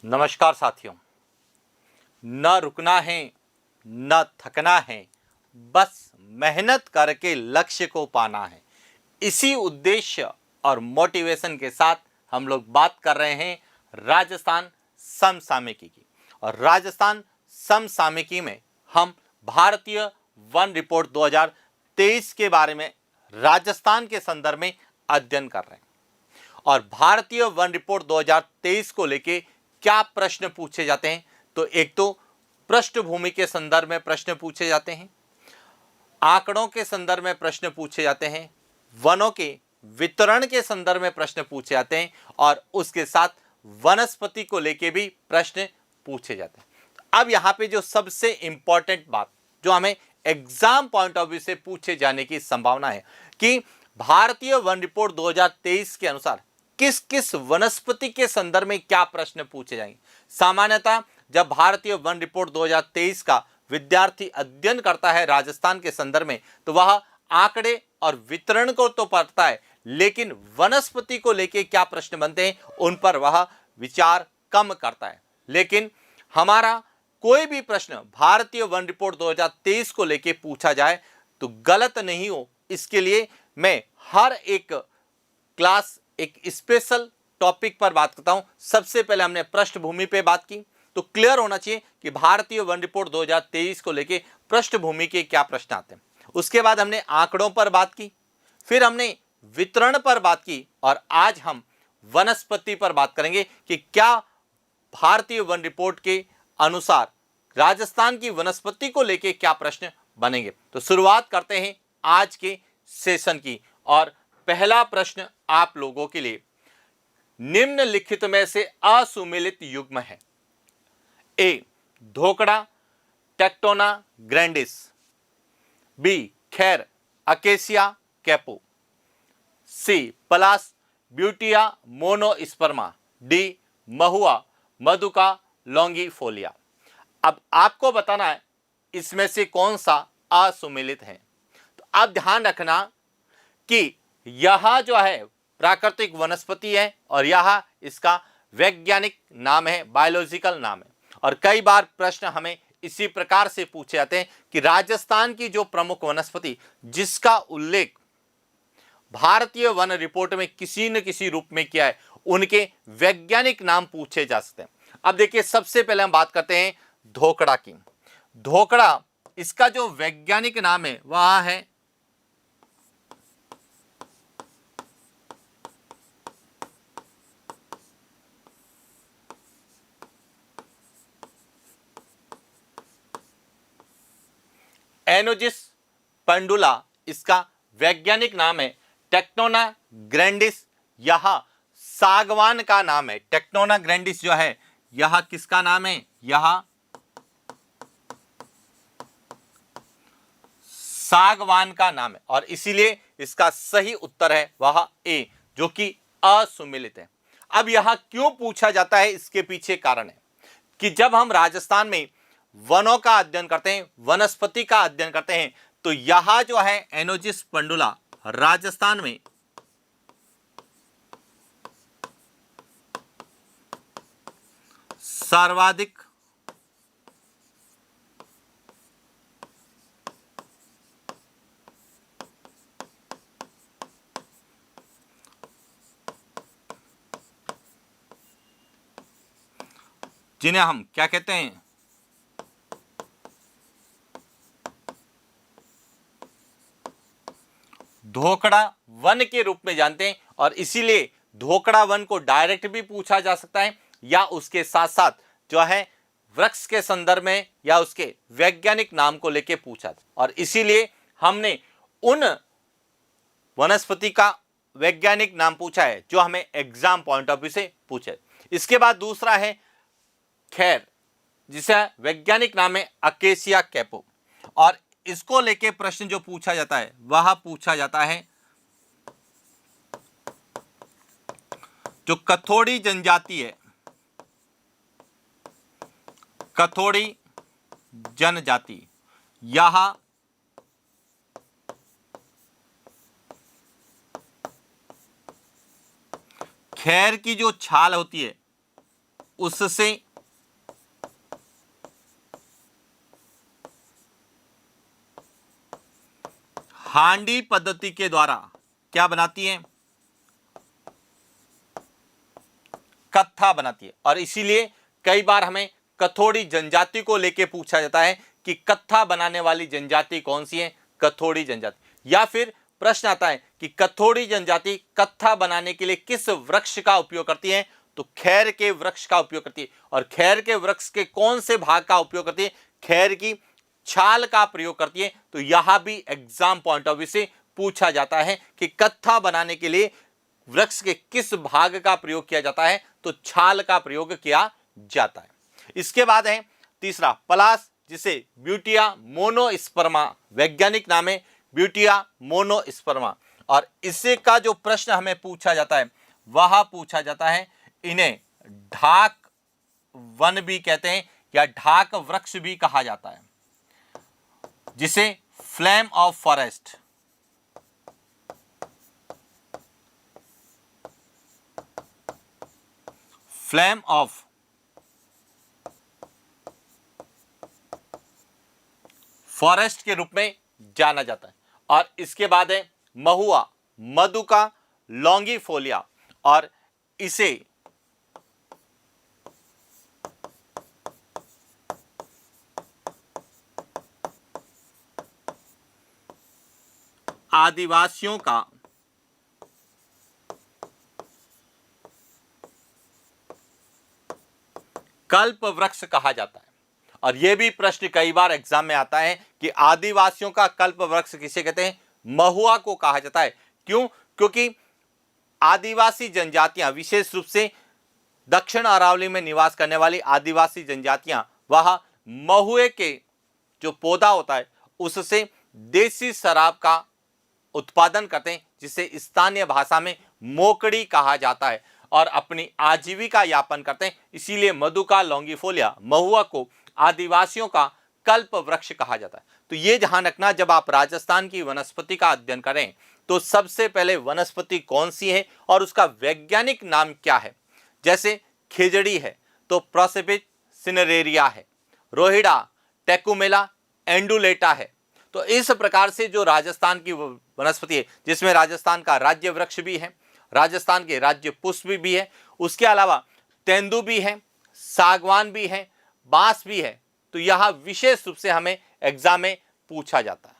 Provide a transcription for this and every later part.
नमस्कार साथियों। न रुकना है न थकना है, बस मेहनत करके लक्ष्य को पाना है। इसी उद्देश्य और मोटिवेशन के साथ हम लोग बात कर रहे हैं राजस्थान समसामयिकी की। और राजस्थान समसामयिकी में हम भारतीय वन रिपोर्ट 2023 के बारे में राजस्थान के संदर्भ में अध्ययन कर रहे हैं। और भारतीय वन रिपोर्ट 2023 को लेके क्या प्रश्न पूछे जाते हैं, तो एक तो पृष्ठभूमि के संदर्भ में प्रश्न पूछे जाते हैं, आंकड़ों के संदर्भ में प्रश्न पूछे जाते हैं, वनों के वितरण के संदर्भ में प्रश्न पूछे जाते हैं और उसके साथ वनस्पति को लेके भी प्रश्न पूछे जाते हैं। अब यहाँ पे जो सबसे इंपॉर्टेंट बात जो हमें एग्जाम पॉइंट ऑफ व्यू से पूछे जाने की संभावना है कि भारतीय वन रिपोर्ट 2023 के अनुसार किस किस वनस्पति के संदर्भ में क्या प्रश्न पूछे जाएंगे। सामान्यतः जब भारतीय वन रिपोर्ट 2023 का विद्यार्थी अध्ययन करता है राजस्थान के संदर्भ में, तो वह आंकड़े और वितरण को तो पढ़ता है, लेकिन वनस्पति को लेके क्या प्रश्न बनते हैं उन पर वह विचार कम करता है। लेकिन हमारा कोई भी प्रश्न भारतीय वन रिपोर्ट 2023 को लेके पूछा जाए तो गलत नहीं हो, इसके लिए मैं हर एक क्लास एक स्पेशल टॉपिक पर बात करता हूं। सबसे पहले हमने पृष्ठभूमि पे बात की, तो क्लियर होना चाहिए कि भारतीय वन रिपोर्ट 2023 को लेके पृष्ठभूमि के क्या प्रश्न आते हैं। उसके बाद हमने आंकड़ों पर बात की, फिर हमने वितरण पर बात की और आज हम वनस्पति पर बात करेंगे कि क्या भारतीय वन रिपोर्ट के अनुसार राजस्थान की वनस्पति को लेके क्या प्रश्न बनेंगे। तो शुरुआत करते हैं आज के सेशन की। और पहला प्रश्न आप लोगों के लिए निम्नलिखित में से असुमेलित युग्म है। ए धोकड़ा टेक्टोना ग्रैंडिस, बी खैर अकेसिया कैपो, सी पलास ब्यूटिया मोनोस्पर्मा, डी महुआ मधुका लॉन्गीफोलिया। अब आपको बताना है इसमें से कौन सा असुमेलित है। तो अब ध्यान रखना कि यह जो है प्राकृतिक वनस्पति है और यह इसका वैज्ञानिक नाम है, बायोलॉजिकल नाम है। और कई बार प्रश्न हमें इसी प्रकार से पूछे जाते हैं कि राजस्थान की जो प्रमुख वनस्पति जिसका उल्लेख भारतीय वन रिपोर्ट में किसी न किसी रूप में किया है, उनके वैज्ञानिक नाम पूछे जा सकते हैं। अब देखिए, सबसे पहले हम बात करते हैं धोकड़ा की। धोकड़ा इसका जो वैज्ञानिक नाम है वह है एनोजिस पंडुला। इसका वैज्ञानिक नाम है टेक्टोना ग्रैंडिस। यह सागवान का नाम है। टेक्टोना ग्रैंडिस जो है यह किसका नाम है? यह सागवान का नाम है और इसीलिए इसका सही उत्तर है वह ए, जो कि असुमेलित है। अब यह क्यों पूछा जाता है, इसके पीछे कारण है कि जब हम राजस्थान में वनों का अध्ययन करते हैं, वनस्पति का अध्ययन करते हैं, तो यह जो है एनोजिस पंडुला राजस्थान में सर्वाधिक जिन्हें हम क्या कहते हैं, धोकड़ा वन के रूप में जानते हैं। और इसीलिए धोकड़ा वन को डायरेक्ट भी पूछा जा सकता है या उसके साथ साथ जो है वृक्ष के संदर्भ में या उसके वैज्ञानिक नाम को लेके पूछा। और इसीलिए हमने उन वनस्पति का वैज्ञानिक नाम पूछा है जो हमें एग्जाम पॉइंट ऑफ व्यू से पूछे। इसके बाद दूसरा है खैर, जिसका वैज्ञानिक नाम है अकेसिया कैपो। और इसको लेके प्रश्न जो पूछा जाता है वह पूछा जाता है जो कथोड़ी जनजाति है, कथोड़ी जनजाति, यह खैर की जो छाल होती है उससे हांडी पद्धति के द्वारा क्या बनाती है? कत्था बनाती है। और इसीलिए कई बार हमें कथोड़ी जनजाति को लेके पूछा जाता है कि कत्था बनाने वाली जनजाति कौन सी है? कथोड़ी जनजाति। या फिर प्रश्न आता है कि कथोड़ी जनजाति कत्था बनाने के लिए किस वृक्ष का उपयोग करती है? तो खैर के वृक्ष का उपयोग करती है। और खैर के वृक्ष के कौन से भाग का उपयोग करती है? खैर की छाल का प्रयोग करती है। तो यहां भी एग्जाम पॉइंट ऑफ व्यू से पूछा जाता है कि कत्था बनाने के लिए वृक्ष के किस भाग का प्रयोग किया जाता है? तो छाल का प्रयोग किया जाता है। इसके बाद है तीसरा पलाश, जिसे ब्यूटिया मोनोस्पर्मा वैज्ञानिक नाम है, ब्यूटिया मोनोस्पर्मा। और इससे का जो प्रश्न हमें पूछा जाता है वह पूछा जाता है, इन्हें ढाक वन भी कहते हैं या ढाक वृक्ष भी कहा जाता है, जिसे flame of forest, flame of forest के रूप में जाना जाता है। और इसके बाद है महुआ, मधुका लॉन्गिफोलिया। और इसे आदिवासियों का कल्प वृक्ष कहा जाता है। और यह भी प्रश्न कई बार एग्जाम में आता है कि आदिवासियों का कल्प वृक्ष किसे कहते हैं? महुआ को कहा जाता है। क्यों? क्योंकि आदिवासी जनजातियां, विशेष रूप से दक्षिण अरावली में निवास करने वाली आदिवासी जनजातियां, वह महुए के जो पौधा होता है उससे देसी शराब का उत्पादन करते हैं, जिसे स्थानीय भाषा में मोकड़ी कहा जाता है, और अपनी आजीविका यापन करते हैं। इसीलिए मधुका लॉन्गिफोलिया, महुआ को आदिवासियों का कल्प वृक्ष कहा जाता है। तो ये ध्यान रखना, जब आप राजस्थान की वनस्पति का अध्ययन करें तो सबसे पहले वनस्पति कौन सी है और उसका वैज्ञानिक नाम क्या है। जैसे खिजड़ी है तो प्रोसिपिस सिनेरेरिया है, रोहिड़ा टेकुमेला एंडुलेटा है। तो इस प्रकार से जो राजस्थान की वनस्पति है, जिसमें राजस्थान का राज्य वृक्ष भी है, राजस्थान के राज्य पुष्प भी है, उसके अलावा तेंदू भी है, सागवान भी है, बांस भी है। तो यह विशेष रूप से हमें एग्जाम में पूछा जाता है।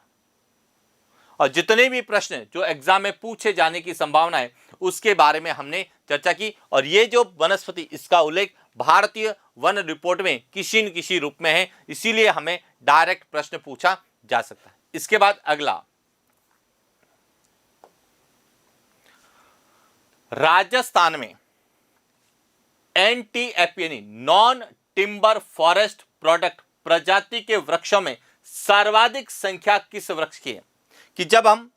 और जितने भी प्रश्न जो एग्जाम में पूछे जाने की संभावना है उसके बारे में हमने चर्चा की। और ये जो वनस्पति, इसका उल्लेख भारतीय वन रिपोर्ट में किसी न किसी रूप में है, इसीलिए हमें डायरेक्ट प्रश्न पूछा जा सकता है। इसके बाद अगला, राजस्थान में NTF यानी नॉन टिम्बर फॉरेस्ट प्रोडक्ट प्रजाति के वृक्षों में सर्वाधिक संख्या किस वृक्ष की है? कि जब हम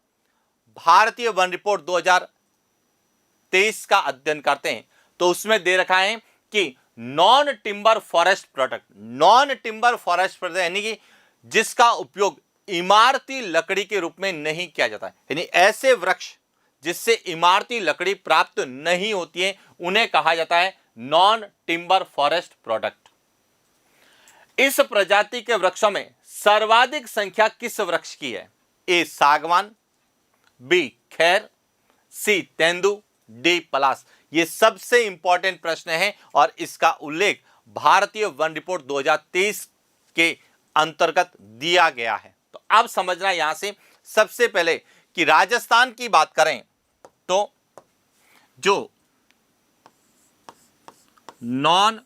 भारतीय वन रिपोर्ट 2023 का अध्ययन करते हैं तो उसमें दे रखा है कि non timber forest product, non timber forest product यानी कि जिसका उपयोग इमारती लकड़ी के रूप में नहीं किया जाता है, यानी ऐसे वृक्ष जिससे इमारती लकड़ी प्राप्त नहीं होती है, उन्हें कहा जाता है नॉन टिम्बर फॉरेस्ट प्रोडक्ट। इस प्रजाति के वृक्षों में सर्वाधिक संख्या किस वृक्ष की है? ए सागवान, बी खैर, सी तेंदू, डी पलाश। ये सबसे इंपॉर्टेंट प्रश्न है और इसका उल्लेख भारतीय वन रिपोर्ट 2023 के अंतर्गत दिया गया है। तो अब समझना यहां से सबसे पहले कि राजस्थान की बात करें तो जो नॉन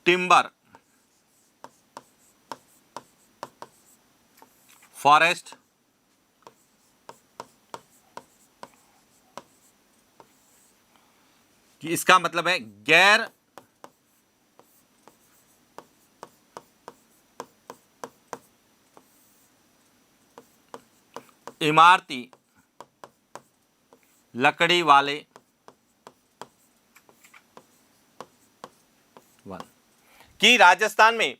टिम्बर फॉरेस्ट कि इसका मतलब है गैर इमारती लकड़ी वाले वन, कि राजस्थान में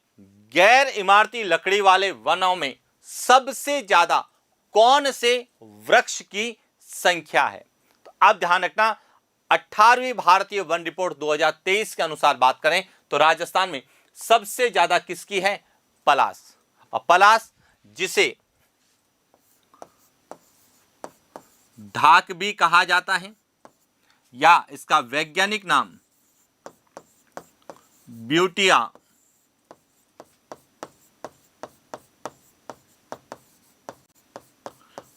गैर इमारती लकड़ी वाले वनों में सबसे ज्यादा कौन से वृक्ष की संख्या है? तो अब ध्यान रखना, 18वीं भारतीय वन रिपोर्ट 2023 के अनुसार बात करें तो राजस्थान में सबसे ज्यादा किसकी है? पलाश। और पलाश जिसे ढाक भी कहा जाता है या इसका वैज्ञानिक नाम ब्यूटिया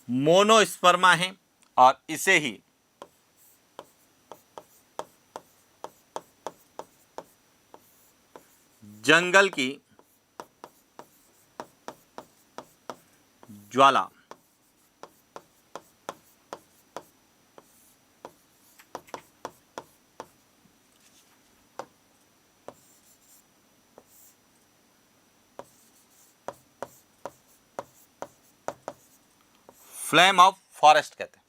मोनोस्पर्मा है, और इसे ही जंगल की ज्वाला फ्लेम ऑफ फॉरेस्ट कहते हैं।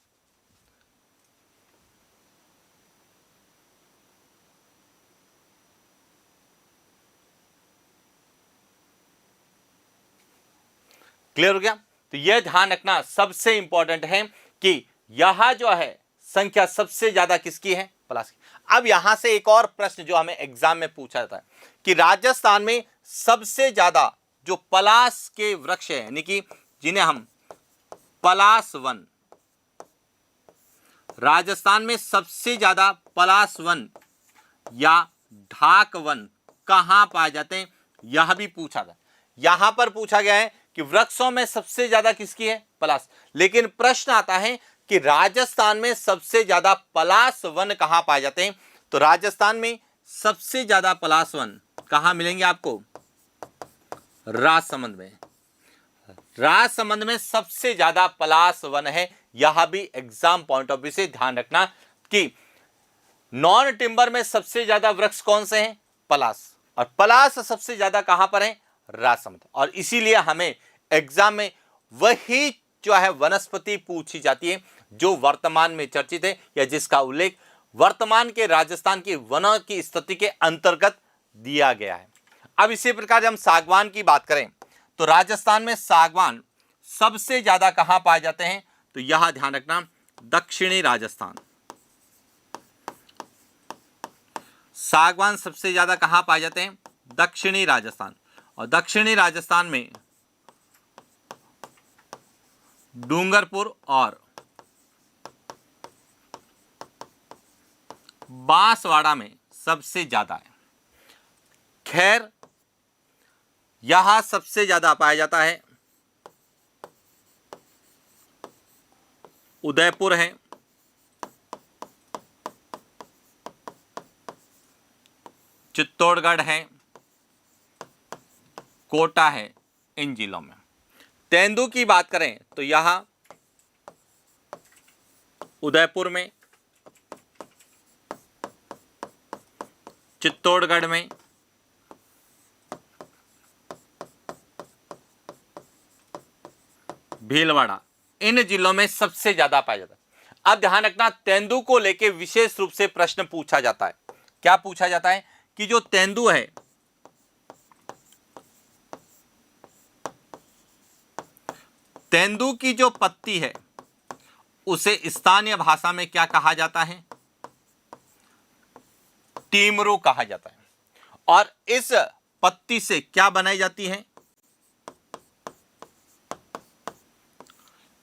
क्लियर हो गया? तो यह ध्यान रखना सबसे इंपॉर्टेंट है कि यह जो है संख्या सबसे ज्यादा किसकी है? पलाश की। अब यहां से एक और प्रश्न जो हमें एग्जाम में पूछा जाता है कि राजस्थान में सबसे ज्यादा जो पलाश के वृक्ष है, यानी कि जिन्हें हम पलाश वन, राजस्थान में सबसे ज्यादा पलाश वन या ढाक वन कहां पाए जाते हैं, यह भी पूछा था। यहां पर पूछा गया है कि वृक्षों में सबसे ज्यादा किसकी है? पलाश। लेकिन प्रश्न आता है कि राजस्थान में सबसे ज्यादा पलाश वन कहां पाए जाते हैं? तो राजस्थान में सबसे ज्यादा पलाश वन कहां मिलेंगे आपको? राजसमंद में। राजसमंद में सबसे ज्यादा पलाश वन है। यह भी एग्जाम पॉइंट ऑफ व्यू से ध्यान रखना कि नॉन टिम्बर में सबसे ज्यादा वृक्ष कौन से हैं? पलाश। और पलाश सबसे ज्यादा कहां पर है? राजसमंद। और इसीलिए हमें एग्जाम में वही जो है वनस्पति पूछी जाती है जो वर्तमान में चर्चित है या जिसका उल्लेख वर्तमान के राजस्थान की वनों की स्थिति के अंतर्गत दिया गया है। अब इसी प्रकार हम सागवान की बात करें तो राजस्थान में सागवान सबसे ज्यादा कहां पाए जाते हैं? तो यह ध्यान रखना, दक्षिणी राजस्थान। सागवान सबसे ज्यादा कहां पाए जाते हैं? दक्षिणी राजस्थान। और दक्षिणी राजस्थान में डूंगरपुर और बांसवाड़ा में सबसे ज्यादा है। खैर यहां सबसे ज्यादा पाया जाता है उदयपुर है, चित्तौड़गढ़ है, कोटा है, इन जिलों में। तेंदू की बात करें तो यहां उदयपुर में, चित्तौड़गढ़ में, भीलवाड़ा, इन जिलों में सबसे ज्यादा पाया जाता है। अब ध्यान रखना, तेंदू को लेकर विशेष रूप से प्रश्न पूछा जाता है। क्या पूछा जाता है कि जो तेंदू है तेंदू की जो पत्ती है उसे स्थानीय भाषा में क्या कहा जाता है? टीमरू कहा जाता है। और इस पत्ती से क्या बनाई जाती है?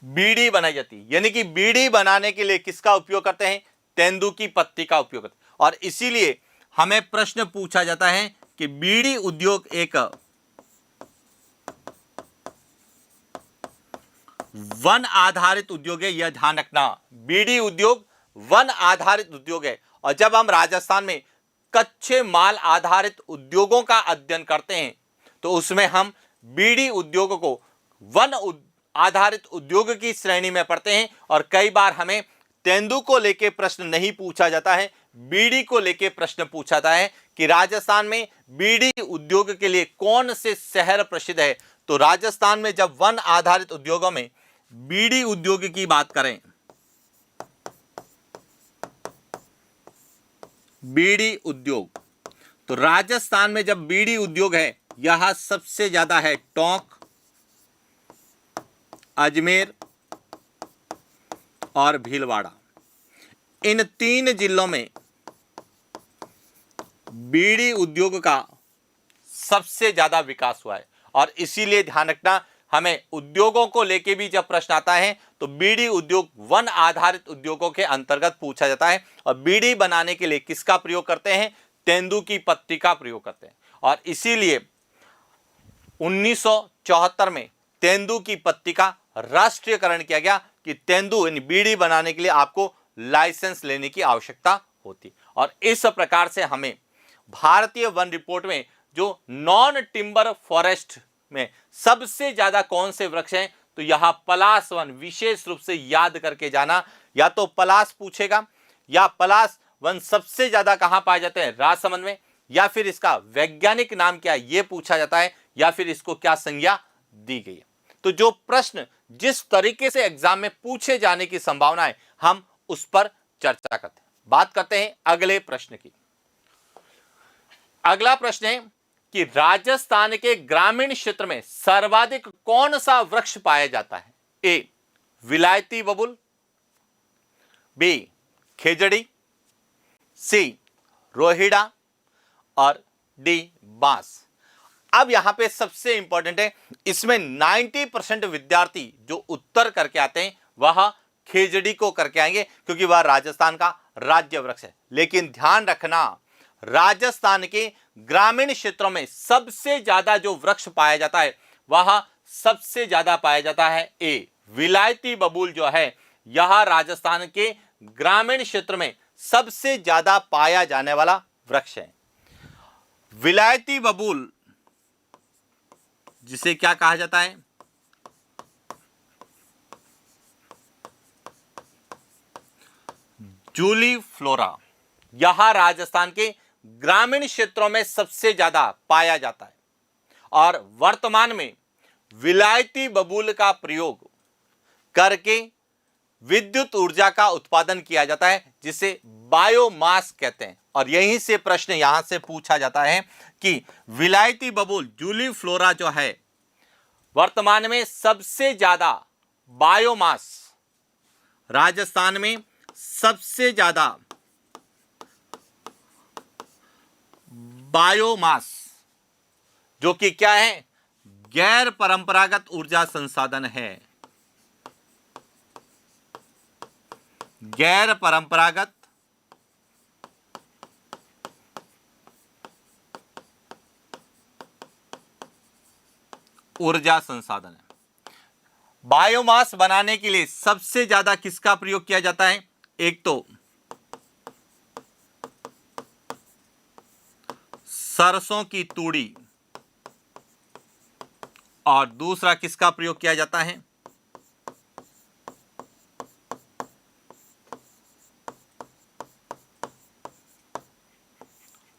बीड़ी बनाई जाती है। यानी कि बीड़ी बनाने के लिए किसका उपयोग करते हैं? तेंदू की पत्ती का उपयोग करते हैं। और इसीलिए हमें प्रश्न पूछा जाता है कि बीड़ी उद्योग एक वन आधारित उद्योग है। यह ध्यान रखना, बीड़ी उद्योग वन आधारित उद्योग है। और जब हम राजस्थान में कच्चे माल आधारित उद्योगों का अध्ययन करते हैं तो उसमें हम बीड़ी उद्योग को वन आधारित उद्योग की श्रेणी में पढ़ते हैं। और कई बार हमें तेंदू को लेकर प्रश्न नहीं पूछा जाता है, बीड़ी को लेकर प्रश्न पूछा जाता है कि राजस्थान में बीड़ी उद्योग के लिए कौन से शहर प्रसिद्ध है। तो राजस्थान में जब वन आधारित उद्योगों में बीड़ी उद्योग की बात करें, बीड़ी उद्योग, तो राजस्थान में जब बीड़ी उद्योग है यह सबसे ज्यादा है टोंक, अजमेर और भीलवाड़ा। इन 3 जिलों में बीड़ी उद्योग का सबसे ज्यादा विकास हुआ है। और इसीलिए ध्यान रखना, हमें उद्योगों को लेके भी जब प्रश्न आता है तो बीड़ी उद्योग वन आधारित उद्योगों के अंतर्गत पूछा जाता है। और बीड़ी बनाने के लिए किसका प्रयोग करते हैं? तेंदू की पत्ती का प्रयोग करते हैं। और इसीलिए 1974 में तेंदू की पत्ती का राष्ट्रीयकरण किया गया कि तेंदू यानी बीड़ी बनाने के लिए आपको लाइसेंस लेने की आवश्यकता होती। और इस प्रकार से हमें भारतीय वन रिपोर्ट में जो नॉन टिम्बर फॉरेस्ट में सबसे ज्यादा कौन से वृक्ष हैं, तो यहां पलाश वन विशेष रूप से याद करके जाना। या तो पलाश पूछेगा, या पलाश वन सबसे ज्यादा कहां पाए जाते हैं? राजसमंद में। या फिर इसका वैज्ञानिक नाम क्या है ये पूछा जाता है, या फिर इसको क्या संज्ञा दी गई है। तो जो प्रश्न जिस तरीके से एग्जाम में पूछे जाने की संभावना है, हम उस पर चर्चा करते हैं। बात करते हैं अगले प्रश्न की। अगला प्रश्न है कि राजस्थान के ग्रामीण क्षेत्र में सर्वाधिक कौन सा वृक्ष पाया जाता है? ए विलायती बबूल, बी खेजड़ी, सी रोहिड़ा और डी बांस। अब यहां पे सबसे इंपॉर्टेंट है, इसमें 90% विद्यार्थी जो उत्तर करके आते हैं वह खेजड़ी को करके आएंगे, क्योंकि वह राजस्थान का राज्य वृक्ष है। लेकिन ध्यान रखना, राजस्थान के ग्रामीण क्षेत्रों में सबसे ज्यादा जो वृक्ष पाया जाता है वह सबसे ज्यादा पाया जाता है ए विलायती बबूल जो है, यह राजस्थान के ग्रामीण क्षेत्र में सबसे ज्यादा पाया जाने वाला वृक्ष है। विलायती बबूल जिसे क्या कहा जाता है? जूली फ्लोरा, यह राजस्थान के ग्रामीण क्षेत्रों में सबसे ज्यादा पाया जाता है। और वर्तमान में विलायती बबूल का प्रयोग करके विद्युत ऊर्जा का उत्पादन किया जाता है, जिसे बायोमास कहते हैं। और यहीं से प्रश्न यहां से पूछा जाता है कि विलायती बबूल जूली फ्लोरा जो है, वर्तमान में सबसे ज्यादा बायोमास, राजस्थान में सबसे ज्यादा बायोमास जो कि क्या है? गैर परंपरागत ऊर्जा संसाधन है। गैर परंपरागत ऊर्जा संसाधन है। बायोमास बनाने के लिए सबसे ज्यादा किसका प्रयोग किया जाता है? एक तो सरसों की तूड़ी, और दूसरा किसका प्रयोग किया जाता है?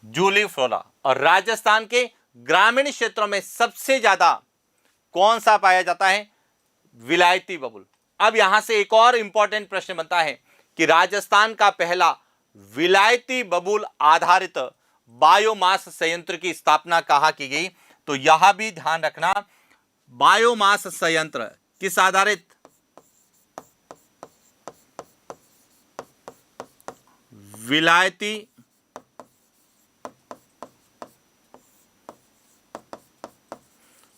जूली फ्लोरा। और राजस्थान के ग्रामीण क्षेत्रों में सबसे ज्यादा कौन सा पाया जाता है? विलायती बबूल। अब यहां से एक और इंपॉर्टेंट प्रश्न बनता है कि राजस्थान का पहला विलायती बबूल आधारित बायोमास संयंत्र की स्थापना कहां की गई? तो यह भी ध्यान रखना, बायोमास संयंत्र किस आधारित?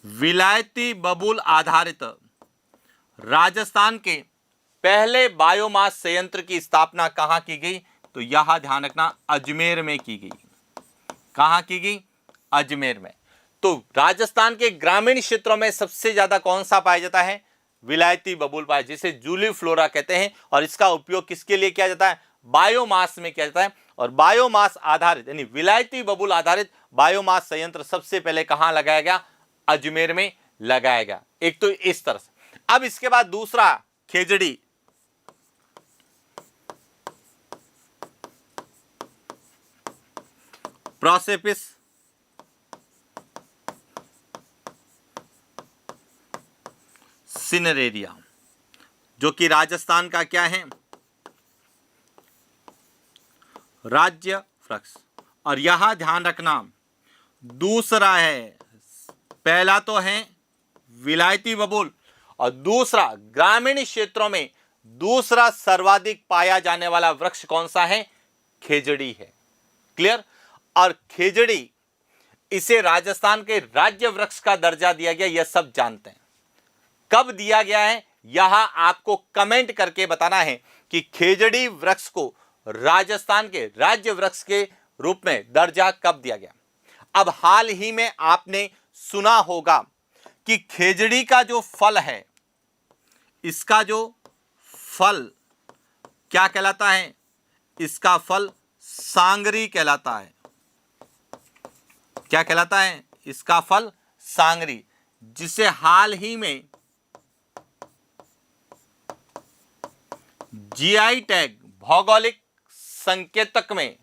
विलायती बबूल आधारित राजस्थान के पहले बायोमास संयंत्र की स्थापना कहां की गई? तो यह ध्यान रखना, अजमेर में की गई। कहां की गई? अजमेर में। तो राजस्थान के ग्रामीण क्षेत्रों में सबसे ज्यादा कौन सा पाया जाता है? विलायती बबूल पाया, जिसे जूली फ्लोरा कहते हैं। और इसका उपयोग किसके लिए किया जाता है? बायोमास में किया जाता है। और बायोमास आधारित यानी विलायती बबूल आधारित बायोमास संयंत्र सबसे पहले कहां लगाया गया? अजमेर में लगाया गया। एक तो इस तरह से। अब इसके बाद दूसरा खेजड़ी, प्रोसेपिस सिनेरेरिया, जो कि राजस्थान का क्या है? राज्य वृक्ष। और यहां ध्यान रखना, दूसरा है, पहला तो है विलायती बबूल और दूसरा ग्रामीण क्षेत्रों में दूसरा सर्वाधिक पाया जाने वाला वृक्ष कौन सा है? खेजड़ी है। क्लियर? और खेजड़ी, इसे राजस्थान के राज्य वृक्ष का दर्जा दिया गया, यह सब जानते हैं। कब दिया गया है यहां आपको कमेंट करके बताना है कि खेजड़ी वृक्ष को राजस्थान के राज्य वृक्ष के रूप में दर्जा कब दिया गया। अब हाल ही में आपने सुना होगा कि खेजड़ी का जो फल है, इसका जो फल क्या कहलाता है? इसका फल सांगरी कहलाता है। क्या कहलाता है? इसका फल सांगरी, जिसे हाल ही में जीआई टैग, भौगोलिक संकेतक में,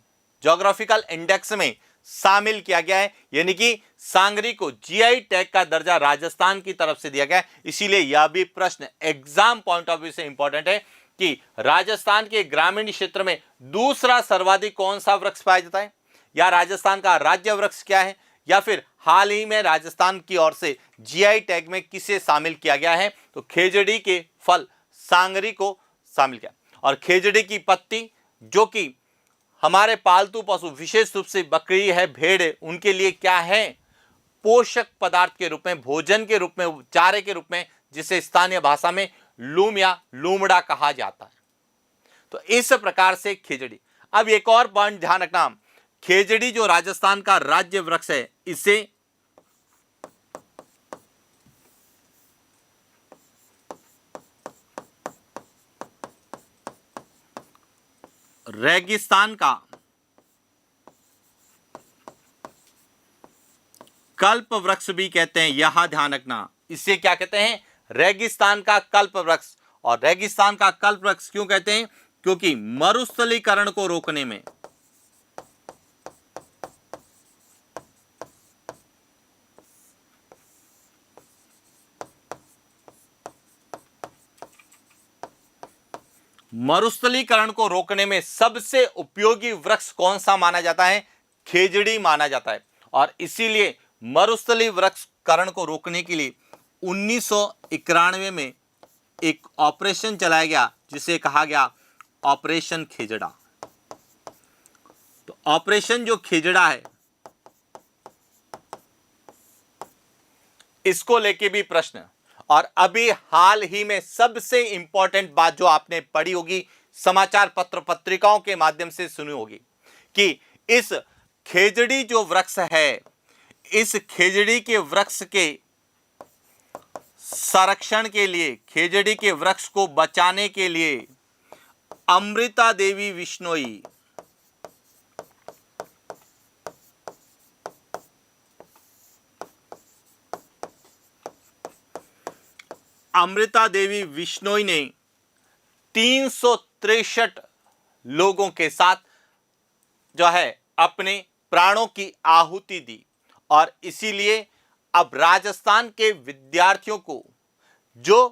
ज्योग्राफिकल इंडेक्स में शामिल किया गया है। यानी कि सांगरी को जीआई टैग का दर्जा राजस्थान की तरफ से दिया गया है। इसीलिए यह भी प्रश्न एग्जाम पॉइंट ऑफ व्यू से इंपॉर्टेंट है कि राजस्थान के ग्रामीण क्षेत्र में दूसरा सर्वाधिक कौन सा वृक्ष पाया जाता है, या राजस्थान का राज्य वृक्ष क्या है, या फिर हाल ही में राजस्थान की ओर से जीआई टैग में किसे शामिल किया गया है? तो खेजड़ी के फल सांगरी को शामिल किया। और खेजड़ी की पत्ती, जो कि हमारे पालतू पशु, विशेष रूप से बकरी है, भेड़ है, उनके लिए क्या है? पोषक पदार्थ के रूप में, भोजन के रूप में, चारे के रूप में, जिसे स्थानीय भाषा में लूम या लूमड़ा कहा जाता है। तो इस प्रकार से खेजड़ी। अब एक और पॉइंट ध्यान रखना, खेजड़ी जो राजस्थान का राज्य वृक्ष है, इसे रेगिस्तान का कल्प वृक्ष भी कहते हैं। यहां ध्यान रखना, इसे क्या कहते हैं? रेगिस्तान का कल्प वृक्ष। और रेगिस्तान का कल्प वृक्ष क्यों कहते हैं? क्योंकि मरुस्थलीकरण को रोकने में, मरुस्थलीकरण को रोकने में सबसे उपयोगी वृक्ष कौन सा माना जाता है? खेजड़ी माना जाता है। और इसीलिए मरुस्थली वृक्षकरण को रोकने के लिए 1991 में एक ऑपरेशन चलाया गया, जिसे कहा गया ऑपरेशन खेजड़ा। तो ऑपरेशन जो खेजड़ा है, इसको लेके भी प्रश्न। और अभी हाल ही में सबसे इंपॉर्टेंट बात जो आपने पढ़ी होगी, समाचार पत्र पत्रिकाओं के माध्यम से सुनी होगी, कि इस खेजड़ी जो वृक्ष है, इस खेजड़ी के वृक्ष के संरक्षण के लिए, खेजड़ी के वृक्ष को बचाने के लिए अमृता देवी विश्नोई, अमृता देवी विश्नोई ने 363 लोगों के साथ जो है अपने प्राणों की आहुति दी। और इसीलिए अब राजस्थान के विद्यार्थियों को, जो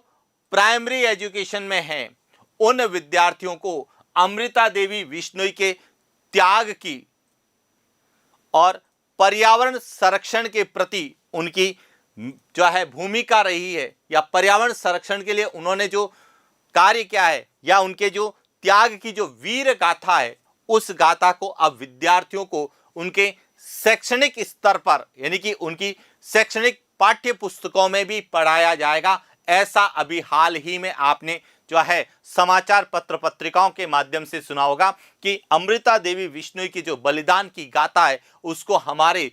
प्राइमरी एजुकेशन में हैं, उन विद्यार्थियों को अमृता देवी विश्नोई के त्याग की और पर्यावरण संरक्षण के प्रति उनकी जो है भूमिका रही है, या पर्यावरण संरक्षण के लिए उन्होंने जो कार्य किया है, या उनके जो त्याग की जो वीर गाथा है, उस गाथा को अब विद्यार्थियों को उनके शैक्षणिक स्तर पर, यानी कि उनकी शैक्षणिक पाठ्य पुस्तकों में भी पढ़ाया जाएगा। ऐसा अभी हाल ही में आपने जो है समाचार पत्र पत्रिकाओं के माध्यम से सुना होगा कि अमृता देवी विश्नोई की जो बलिदान की गाथा है, उसको हमारे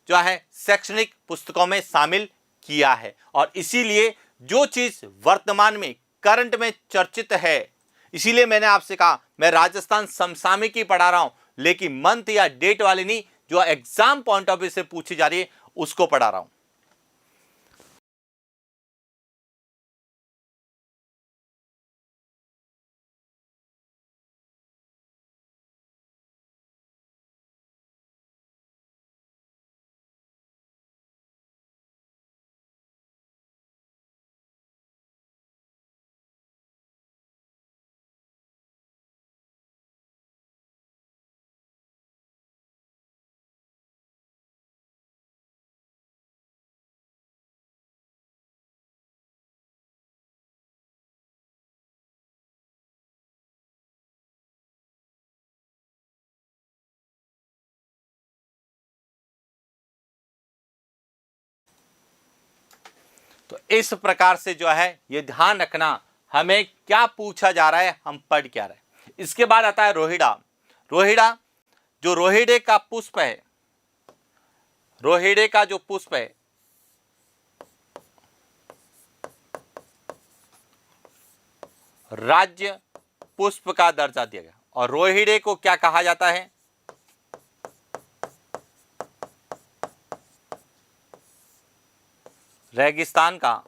जो है शैक्षणिक पुस्तकों में शामिल किया है। और इसीलिए जो चीज वर्तमान में करंट में चर्चित है, इसीलिए मैंने आपसे कहा मैं राजस्थान समसामयिकी पढ़ा रहा हूं, लेकिन मंथ या डेट वाली नहीं, जो एग्जाम पॉइंट ऑफ व्यू से पूछी जा रही है उसको पढ़ा रहा हूं। तो इस प्रकार से जो है ये ध्यान रखना हमें क्या पूछा जा रहा है, हम पढ़ क्या रहे हैं। इसके बाद आता है रोहिड़ा। रोहिड़ा, जो रोहिड़े का पुष्प है, रोहिड़े का जो पुष्प है राज्य पुष्प का दर्जा दिया गया। और रोहिड़े को क्या कहा जाता है? रेगिस्तान का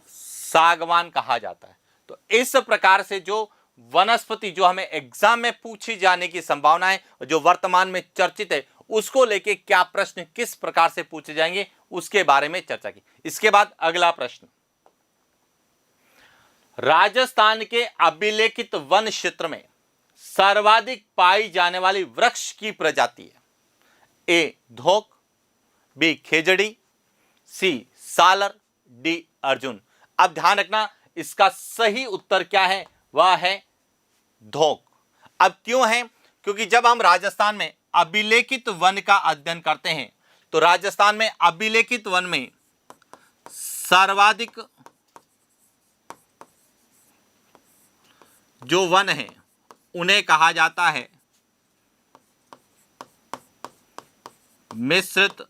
सागवान कहा जाता है। तो इस प्रकार से जो वनस्पति जो हमें एग्जाम में पूछी जाने की संभावना है, जो वर्तमान में चर्चित है, उसको लेके क्या प्रश्न किस प्रकार से पूछे जाएंगे उसके बारे में चर्चा की। इसके बाद अगला प्रश्न, राजस्थान के अभिलेखित वन क्षेत्र में सर्वाधिक पाई जाने वाली वृक्ष की प्रजाति है। ए धोक, बी खेजड़ी, सी सालर, डी अर्जुन। अब ध्यान रखना इसका सही उत्तर क्या है, वह है धोक। अब क्यों है? क्योंकि जब हम राजस्थान में अभिलेखित वन का अध्ययन करते हैं तो राजस्थान में अभिलेखित वन में सर्वाधिक जो वन है उन्हें कहा जाता है मिश्रित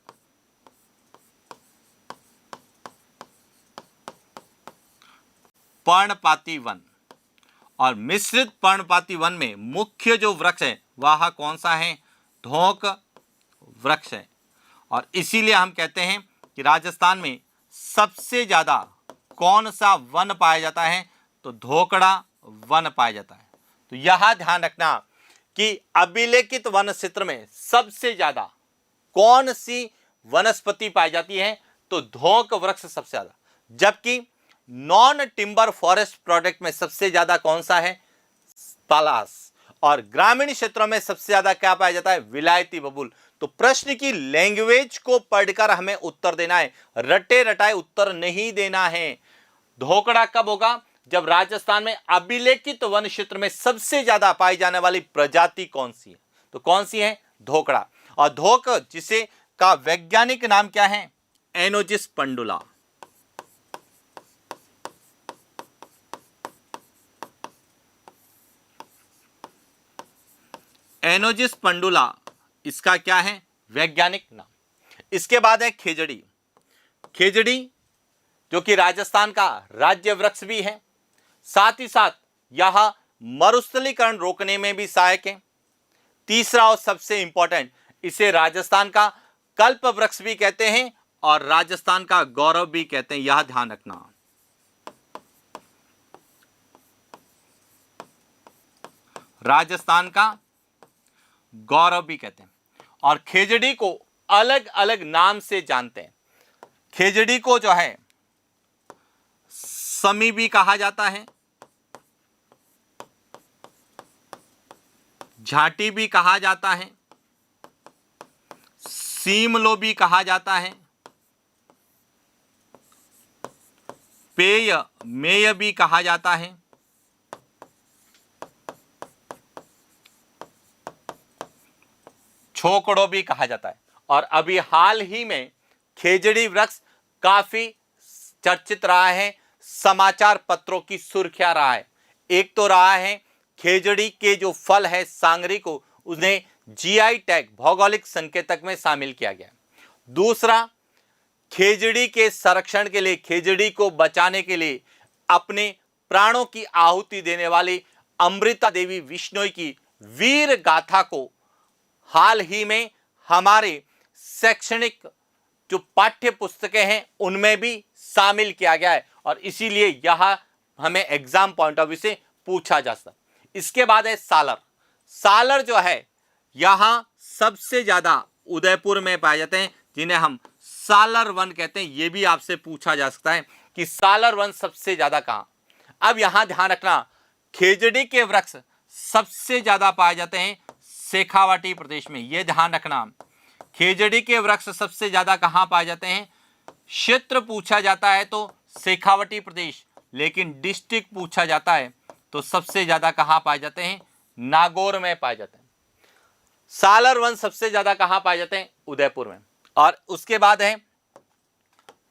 पर्णपाती वन। और मिश्रित पर्णपाती वन में मुख्य जो वृक्ष है वह कौन सा है? धोक वृक्ष है। और इसीलिए हम कहते हैं कि राजस्थान में सबसे ज्यादा कौन सा वन पाया जाता है? तो धोकड़ा वन पाया जाता है। तो यह ध्यान रखना कि अभिलेखित वन क्षेत्र में सबसे ज्यादा कौन सी वनस्पति पाई जाती है? तो धोक वृक्ष सबसे ज्यादा। जबकि नॉन टिम्बर फॉरेस्ट प्रोडक्ट में सबसे ज्यादा कौन सा है? पलास। और ग्रामीण क्षेत्रों में सबसे ज्यादा क्या पाया जाता है? विलायती बबूल। तो प्रश्न की लैंग्वेज को पढ़कर हमें उत्तर देना है, रटे रटाए उत्तर नहीं देना है। धोकड़ा कब होगा? जब राजस्थान में अभिलेखित वन क्षेत्र में सबसे ज्यादा पाई जाने वाली प्रजाति कौन सी है? तो कौन सी है? धोकड़ा। और धोक जिसे का वैज्ञानिक नाम क्या है? एनोजिस पंडुला। एनोजिस पंडुला इसका क्या है? वैज्ञानिक नाम। इसके बाद है खेजड़ी। खेजड़ी जो कि राजस्थान का राज्य वृक्ष भी है, साथ ही साथ यह मरुस्थलीकरण रोकने में भी सहायक है। तीसरा और सबसे इंपॉर्टेंट, इसे राजस्थान का कल्प वृक्ष भी कहते हैं और राजस्थान का गौरव भी कहते हैं, यह ध्यान रखना। राजस्थान का गौरव भी कहते हैं। और खेजड़ी को अलग अलग नाम से जानते हैं। खेजड़ी को जो है समी भी कहा जाता है, झाटी भी कहा जाता है, सीमलो भी कहा जाता है, पेय मेय भी कहा जाता है, छोकड़ो भी कहा जाता है। और अभी हाल ही में खेजड़ी वृक्ष काफी चर्चित रहा है, समाचार पत्रों की सुर्खियां रहा है। एक तो रहा है खेजड़ी के जो फल है सांगरी को, उन्हें जीआई टैग भौगोलिक संकेतक में शामिल किया गया। दूसरा, खेजड़ी के संरक्षण के लिए, खेजड़ी को बचाने के लिए अपने प्राणों की आहुति देने वाली अमृता देवी विश्नोई की वीर गाथा को हाल ही में हमारे शैक्षणिक जो पाठ्य पुस्तकें हैं उनमें भी शामिल किया गया है और इसीलिए यह हमें एग्जाम पॉइंट ऑफ व्यू से पूछा जा सकता है। इसके बाद है सालर। सालर जो है यहां सबसे ज्यादा उदयपुर में पाए जाते हैं, जिन्हें हम सालर वन कहते हैं। यह भी आपसे पूछा जा सकता है कि सालर वन सबसे ज्यादा कहां। अब यहां ध्यान रखना, खेजड़ी के वृक्ष सबसे ज्यादा पाए जाते हैं शेखावाटी प्रदेश में। यह ध्यान रखना, खेजड़ी के वृक्ष सबसे ज्यादा कहां पाए जाते हैं? क्षेत्र पूछा जाता है तो शेखावाटी प्रदेश, लेकिन डिस्ट्रिक्ट पूछा जाता है तो सबसे ज्यादा कहां पाए जाते हैं? नागौर में पाए जाते हैं। सालर वन सबसे ज्यादा कहां पाए जाते हैं? उदयपुर में। और उसके बाद है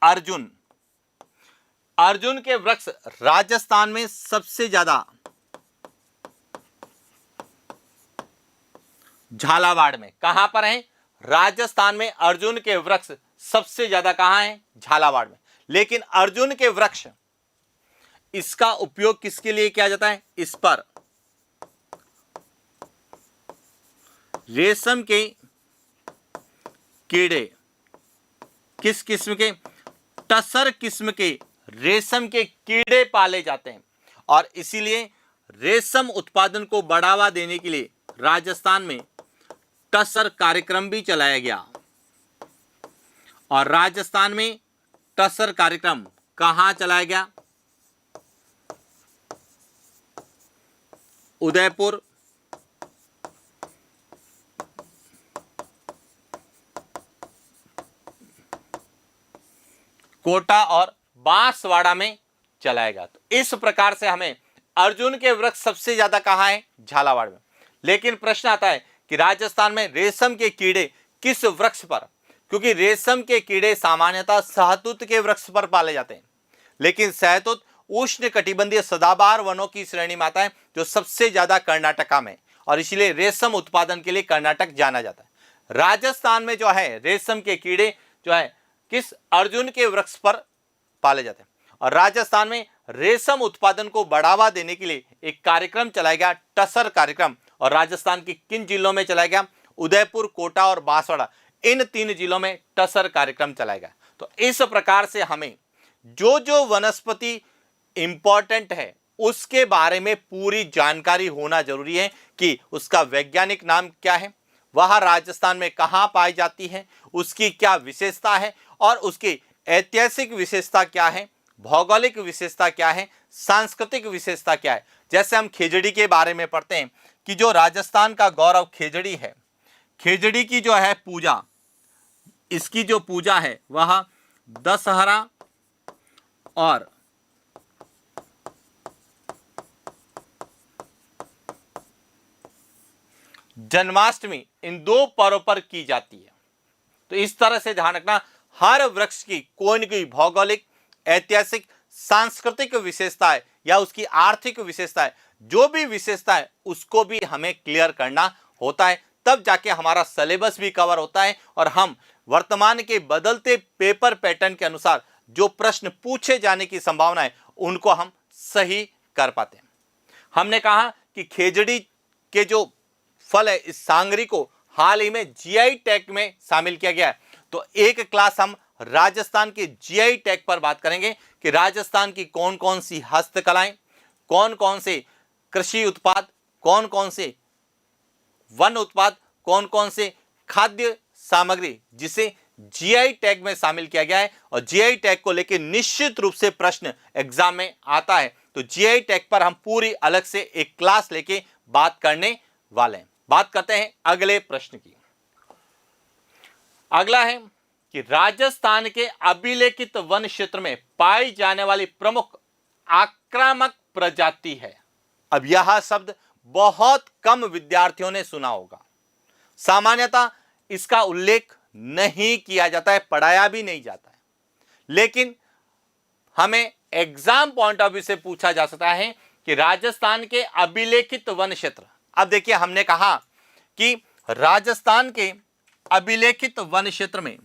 अर्जुन। अर्जुन के वृक्ष राजस्थान में सबसे ज्यादा झालावाड़ में। कहां पर है? राजस्थान में अर्जुन के वृक्ष सबसे ज्यादा कहां है? झालावाड़ में। लेकिन अर्जुन के वृक्ष, इसका उपयोग किसके लिए किया जाता है? इस पर रेशम के कीड़े, किस किस्म के? टसर किस्म के रेशम के कीड़े पाले जाते हैं और इसीलिए रेशम उत्पादन को बढ़ावा देने के लिए राजस्थान में टसर कार्यक्रम भी चलाया गया। और राजस्थान में टसर कार्यक्रम कहां चलाया गया? उदयपुर, कोटा और बांसवाड़ा में चलाया गया। तो इस प्रकार से हमें अर्जुन के वृक्ष सबसे ज्यादा कहां है? झालावाड़ में। लेकिन प्रश्न आता है कि राजस्थान में रेशम के कीड़े किस वृक्ष पर? क्योंकि रेशम के कीड़े सामान्यतः शहतूत के वृक्ष पर पाले जाते हैं, लेकिन शहतूत उष्ण कटिबंधीय सदाबहार वनों की श्रेणी में आता है जो सबसे ज्यादा कर्नाटका में, और इसलिए रेशम उत्पादन के लिए कर्नाटक जाना जाता है। राजस्थान में जो है रेशम के कीड़े जो है किस? अर्जुन के वृक्ष पर पाले जाते हैं। और राजस्थान में रेशम उत्पादन को बढ़ावा देने के लिए एक कार्यक्रम चलाया गया, टसर कार्यक्रम। और राजस्थान के किन जिलों में चलाया गया? उदयपुर, कोटा और बांसवाड़ा, इन 3 जिलों में टसर कार्यक्रम चलाया गया। तो इस प्रकार से हमें जो जो वनस्पति इंपॉर्टेंट है उसके बारे में पूरी जानकारी होना जरूरी है कि उसका वैज्ञानिक नाम क्या है, वह राजस्थान में कहां पाई जाती है, उसकी क्या विशेषता है और उसकी ऐतिहासिक विशेषता क्या है, भौगोलिक विशेषता क्या है, सांस्कृतिक विशेषता क्या है। जैसे हम खेजड़ी के बारे में पढ़ते हैं कि जो राजस्थान का गौरव खेजड़ी है, खेजड़ी की जो है पूजा, इसकी जो पूजा है वह दशहरा और जन्माष्टमी, इन 2 पर्व पर की जाती है। तो इस तरह से ध्यान रखना, हर वृक्ष की कोई न कोई भौगोलिक, ऐतिहासिक, सांस्कृतिक विशेषता है या उसकी आर्थिक विशेषता है, जो भी विशेषता है उसको भी हमें क्लियर करना होता है, तब जाके हमारा सिलेबस भी कवर होता है और हम वर्तमान के बदलते पेपर पैटर्न के अनुसार जो प्रश्न पूछे जाने की संभावना है उनको हम सही कर पाते हैं। हमने कहा कि खेजड़ी के जो फल है, इस सांगरी को हाल ही में जीआई टैग में शामिल किया गया है। तो एक क्लास हम राजस्थान के जीआई टैग पर बात करेंगे कि राजस्थान की कौन कौन सी हस्तकलाएं, कौन कौन से कृषि उत्पाद, कौन कौन से वन उत्पाद, कौन कौन से खाद्य सामग्री जिसे जीआई टैग में शामिल किया गया है। और जीआई टैग को लेकर निश्चित रूप से प्रश्न एग्जाम में आता है, तो जीआई टैग पर हम पूरी अलग से एक क्लास लेके बात करने वाले हैं। बात करते हैं अगले प्रश्न की। अगला है कि राजस्थान के अभिलेखित वन क्षेत्र में पाई जाने वाली प्रमुख आक्रामक प्रजाति है। अब यह शब्द बहुत कम विद्यार्थियों ने सुना होगा, सामान्यतः इसका उल्लेख नहीं किया जाता है, पढ़ाया भी नहीं जाता है, लेकिन हमें एग्जाम पॉइंट ऑफ व्यू से पूछा जा सकता है कि राजस्थान के अभिलेखित वन क्षेत्र। अब देखिए, हमने कहा कि राजस्थान के अभिलेखित वन क्षेत्र में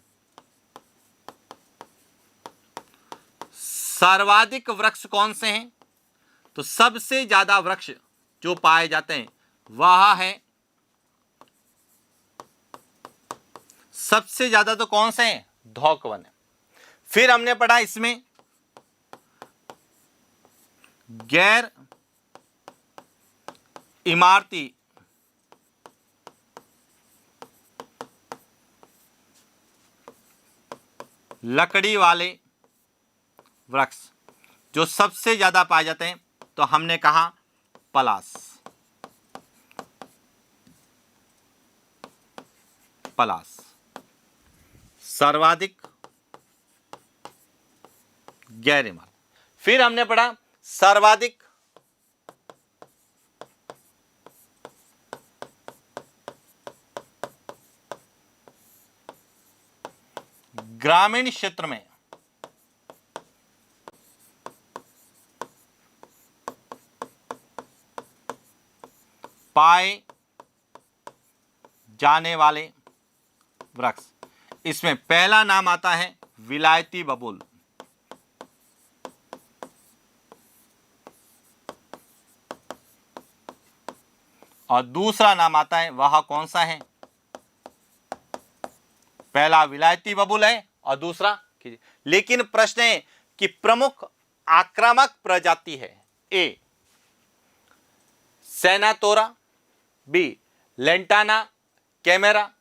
सर्वाधिक वृक्ष कौन से हैं? तो सबसे ज्यादा वृक्ष जो पाए जाते हैं वह है, सबसे ज्यादा तो कौन से हैं? धौक वन है। फिर हमने पढ़ा इसमें गैर इमारती लकड़ी वाले वृक्ष जो सबसे ज्यादा पाए जाते हैं, तो हमने कहा पलास। पलास सर्वाधिक गैर इमारत। फिर हमने पढ़ा सर्वाधिक ग्रामीण क्षेत्र में पाए जाने वाले वृक्ष, इसमें पहला नाम आता है विलायती बबूल, और दूसरा नाम आता है, वह कौन सा है? पहला विलायती बबूल है और दूसरा, लेकिन प्रश्न है कि प्रमुख आक्रामक प्रजाति है ए सेनातोरा, बी लेंटाना कैमेरा,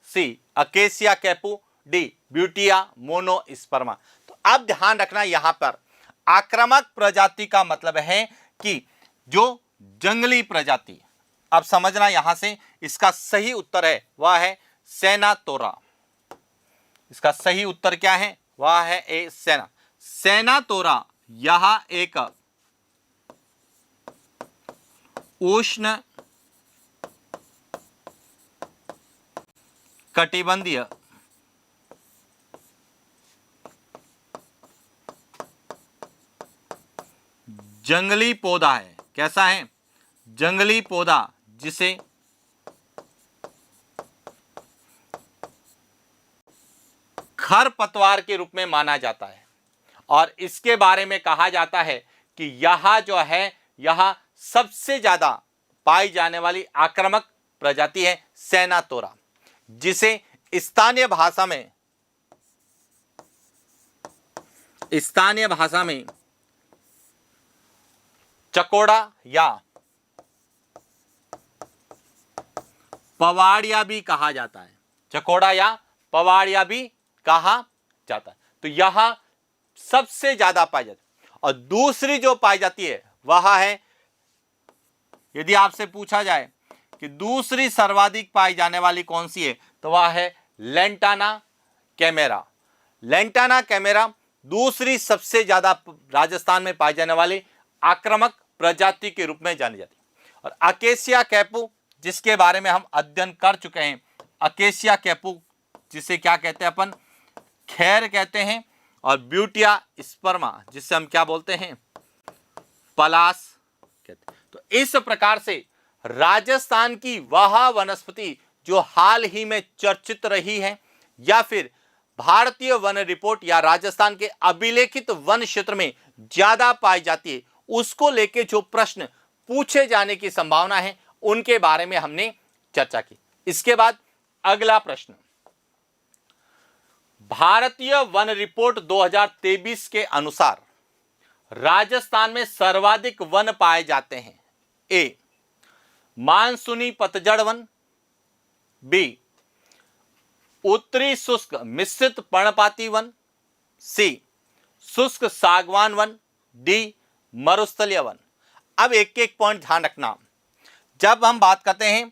सी अकेसिया कैपू, डी ब्यूटिया मोनोस्पर्मा। तो अब ध्यान रखना, यहां पर आक्रामक प्रजाति का मतलब है कि जो जंगली प्रजाति। अब समझना यहां से, इसका सही उत्तर है वह है सेनातोरा। इसका सही उत्तर क्या है? वह है ए सेनातोरा। यह एक उष्ण कटिबंधीय जंगली पौधा है। कैसा है? जंगली पौधा, जिसे खरपतवार के रूप में माना जाता है, और इसके बारे में कहा जाता है कि यह जो है, यह सबसे ज्यादा पाई जाने वाली आक्रामक प्रजाति है सेनातोरा, जिसे स्थानीय भाषा में चकोड़ा या पवाड़िया भी कहा जाता है। चकोड़ा या पवाड़िया भी कहा जाता है। तो यह सबसे ज्यादा पाई जाती है। और दूसरी जो पाई जाती है वह है, यदि आपसे पूछा जाए कि दूसरी सर्वाधिक पाई जाने वाली कौन सी है, तो वह है लेंटाना कैमेरा। लेंटाना कैमेरा दूसरी सबसे ज्यादा राजस्थान में पाई जाने वाली आक्रामक प्रजाति के रूप में जानी जाती है। और अकेसिया कैपू, जिसके बारे में हम अध्ययन कर चुके हैं, अकेसिया कैपू जिसे क्या कहते हैं अपन? खैर कहते हैं। और ब्यूटिया स्पर्मा, जिससे हम क्या बोलते हैं? पलाश कहते हैं। तो इस प्रकार से राजस्थान की वह वनस्पति जो हाल ही में चर्चित रही है, या फिर भारतीय वन रिपोर्ट या राजस्थान के अभिलेखित वन क्षेत्र में ज्यादा पाई जाती है, उसको लेके जो प्रश्न पूछे जाने की संभावना है, उनके बारे में हमने चर्चा की। इसके बाद अगला प्रश्न, भारतीय वन रिपोर्ट 2023 के अनुसार राजस्थान में सर्वाधिक वन पाए जाते हैं। ए मानसूनी पतझड़ वन, बी उत्तरी शुष्क मिश्रित पर्णपाती वन, सी शुष्क सागवान वन, डी मरुस्थलीय वन। अब एक एक पॉइंट ध्यान रखना। जब हम बात करते हैं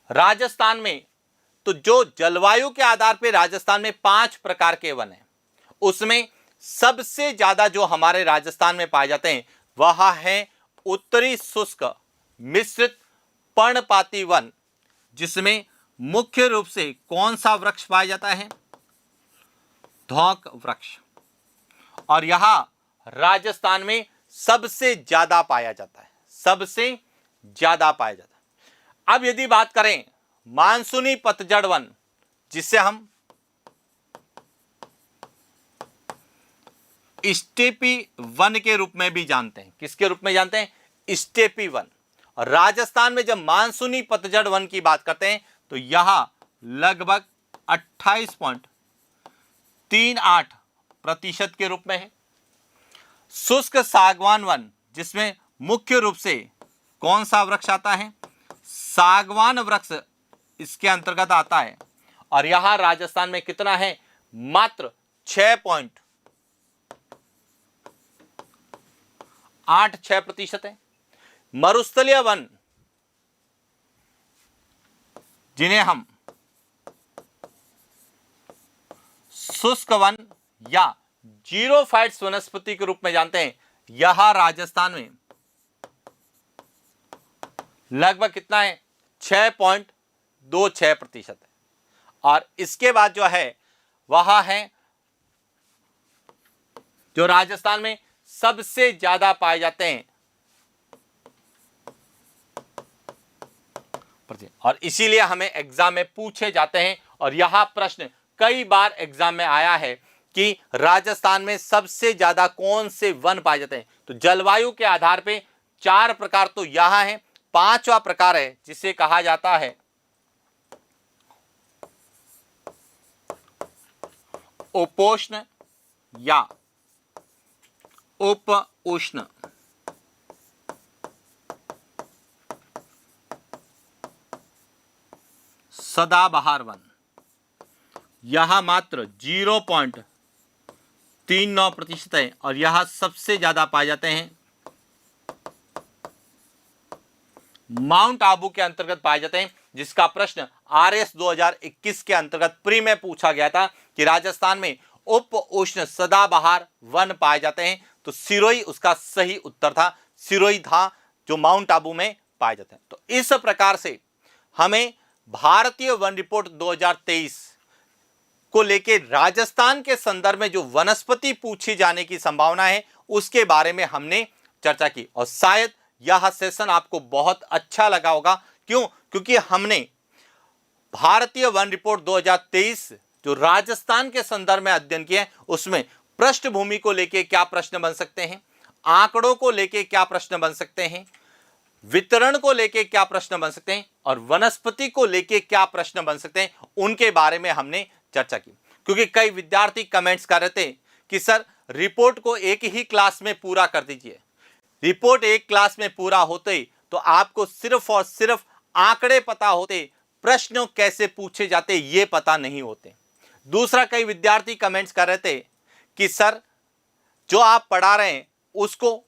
राजस्थान में, तो जो जलवायु के आधार पर राजस्थान में 5 प्रकार के वन हैं, उसमें सबसे ज्यादा जो हमारे राजस्थान में पाए जाते हैं वह है उत्तरी शुष्क मिश्रित पर्णपाती वन, जिसमें मुख्य रूप से कौन सा वृक्ष पाया जाता है? धौंक वृक्ष। और यह राजस्थान में सबसे ज्यादा पाया जाता है, सबसे ज्यादा पाया जाता है। अब यदि बात करें मानसूनी पतझड़ वन, जिसे हम स्टेपी वन के रूप में भी जानते हैं। किसके रूप में जानते हैं? Steppe one. और राजस्थान में जब मानसूनी पतझड़ वन की बात करते हैं, तो यह लगभग 28.38% के रूप में है। शुष्क सागवान वन, जिसमें मुख्य रूप से कौन सा वृक्ष आता है? सागवान वृक्ष इसके अंतर्गत आता है। और यहां राजस्थान में कितना है? मात्र 6.86% है। मरुस्थलीय वन, जिन्हें हम शुष्क वन या जीरोफाइट्स वनस्पति के रूप में जानते हैं, यह राजस्थान में लगभग कितना है? 6.26% है। और इसके बाद जो है वह है जो राजस्थान में सबसे ज्यादा पाए जाते हैं, और इसीलिए हमें एग्जाम में पूछे जाते हैं। और यह प्रश्न कई बार एग्जाम में आया है कि राजस्थान में सबसे ज्यादा कौन से वन पाए जाते हैं। तो जलवायु के आधार पे 4 प्रकार तो यह है, 5वां प्रकार है जिसे कहा जाता है उपोष्ण या उप उष्ण। सदाबहार वन, यह मात्र 0.39% है और यह सबसे ज्यादा पाए जाते हैं माउंट आबू के अंतर्गत पाए जाते हैं, जिसका प्रश्न RS 2021 के अंतर्गत प्री में पूछा गया था कि राजस्थान में उप उष्ण सदाबहार वन पाए जाते हैं। तो सिरोही उसका सही उत्तर था, सिरोही था जो माउंट आबू में पाए जाते हैं। तो इस प्रकार से हमें भारतीय वन रिपोर्ट 2023 को लेके राजस्थान के संदर्भ में जो वनस्पति पूछी जाने की संभावना है उसके बारे में हमने चर्चा की। और शायद यह सेशन आपको बहुत अच्छा लगा होगा। क्यों? क्योंकि हमने भारतीय वन रिपोर्ट 2023 जो राजस्थान के संदर्भ में अध्ययन किया है उसमें पृष्ठभूमि को लेके क्या प्रश्न बन सकते हैं, आंकड़ों को लेके क्या प्रश्न बन सकते हैं, वितरण को लेके क्या प्रश्न बन सकते हैं और वनस्पति को लेके क्या प्रश्न बन सकते हैं, उनके बारे में हमने चर्चा की। क्योंकि कई विद्यार्थी कमेंट्स कर रहे थे कि सर रिपोर्ट को एक ही क्लास में पूरा कर दीजिए। रिपोर्ट एक क्लास में पूरा होते तो आपको सिर्फ और सिर्फ आंकड़े पता होते, प्रश्न कैसे पूछे जाते ये पता नहीं होते। दूसरा, कई विद्यार्थी कमेंट्स कर रहे थे कि सर जो आप पढ़ा रहे हैं उसको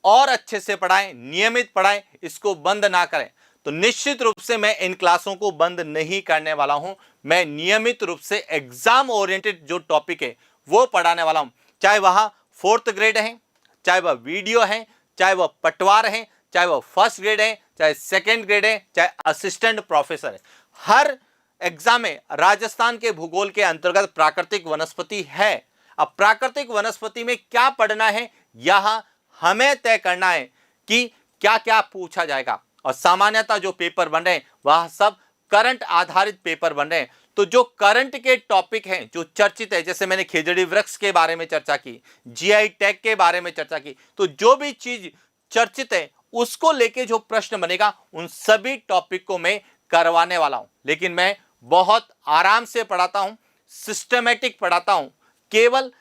और अच्छे से पढ़ाएं, नियमित पढ़ाएं, इसको बंद ना करें। तो निश्चित रूप से मैं इन क्लासों को बंद नहीं करने वाला हूं। मैं नियमित रूप से एग्जाम ओरिएंटेड जो टॉपिक है वो पढ़ाने वाला हूं, चाहे वह 4th ग्रेड है, चाहे वह वीडियो है, चाहे वह पटवार है, चाहे वह 1st ग्रेड है, चाहे 2nd ग्रेड है, चाहे असिस्टेंट प्रोफेसर है। हर एग्जाम में राजस्थान के भूगोल के अंतर्गत प्राकृतिक वनस्पति है। अब प्राकृतिक वनस्पति में क्या पढ़ना है यह हमें तय करना है कि क्या क्या पूछा जाएगा। और सामान्यतः जो पेपर बन रहे हैं वह सब करंट आधारित पेपर बन रहे हैं। तो जो करंट के टॉपिक हैं जो चर्चित है, जैसे मैंने खेजड़ी वृक्ष के बारे में चर्चा की, जीआई टैग के बारे में चर्चा की, तो जो भी चीज चर्चित है उसको लेके जो प्रश्न बनेगा उन सभी टॉपिक को मैं करवाने वाला हूं। लेकिन मैं बहुत आराम से पढ़ाता हूं, सिस्टमेटिक पढ़ाता हूं। केवल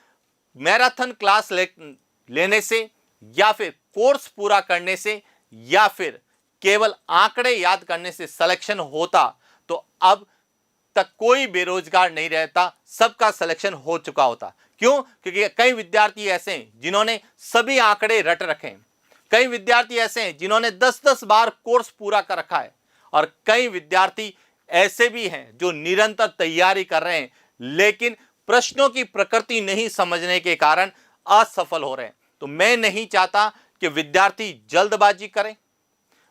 मैराथन क्लास लेने से या फिर कोर्स पूरा करने से या फिर केवल आंकड़े याद करने से सिलेक्शन होता तो अब तक कोई बेरोजगार नहीं रहता, सबका सिलेक्शन हो चुका होता। क्यों? क्योंकि कई विद्यार्थी ऐसे हैं जिन्होंने सभी आंकड़े रट रखे हैं, कई विद्यार्थी ऐसे हैं जिन्होंने 10-10 बार कोर्स पूरा कर रखा है, और कई विद्यार्थी ऐसे भी हैं जो निरंतर तैयारी कर रहे हैं लेकिन प्रश्नों की प्रकृति नहीं समझने के कारण असफल हो रहे हैं। तो मैं नहीं चाहता कि विद्यार्थी जल्दबाजी करें,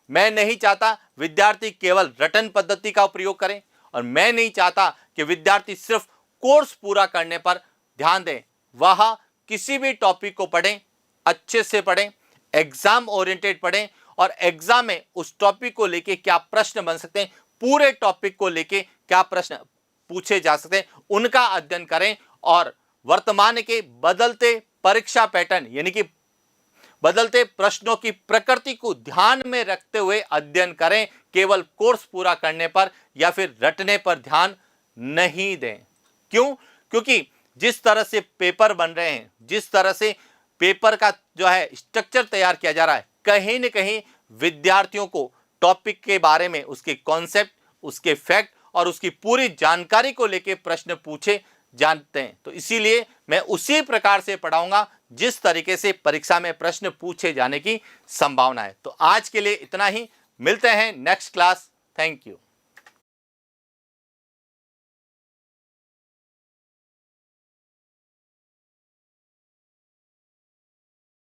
मैं नहीं चाहता विद्यार्थी केवल रटन पद्धति का प्रयोग करें, और मैं नहीं चाहता कि विद्यार्थी सिर्फ कोर्स पूरा करने पर ध्यान दें। वह किसी भी टॉपिक को पढ़ें, अच्छे से पढ़ें, एग्जाम ओरिएंटेड पढ़ें, और एग्जाम में उस टॉपिक को लेके क्या प्रश्न बन सकते हैं, पूरे टॉपिक को लेके क्या प्रश्न पूछे जा सकते हैं, उनका अध्ययन करें। और वर्तमान के बदलते परीक्षा पैटर्न यानी कि बदलते प्रश्नों की प्रकृति को ध्यान में रखते हुए अध्ययन करें, केवल कोर्स पूरा करने पर या फिर रटने पर ध्यान नहीं दें। क्यों? क्योंकि जिस तरह से पेपर बन रहे हैं, जिस तरह से पेपर का जो है स्ट्रक्चर तैयार किया जा रहा है, कहीं न कहीं विद्यार्थियों को टॉपिक के बारे में उसके कॉन्सेप्ट, उसके फैक्ट और उसकी पूरी जानकारी को लेके प्रश्न पूछे जानते हैं। तो इसीलिए मैं उसी प्रकार से पढ़ाऊंगा जिस तरीके से परीक्षा में प्रश्न पूछे जाने की संभावना है। तो आज के लिए इतना ही, मिलते हैं नेक्स्ट क्लास। Thank you.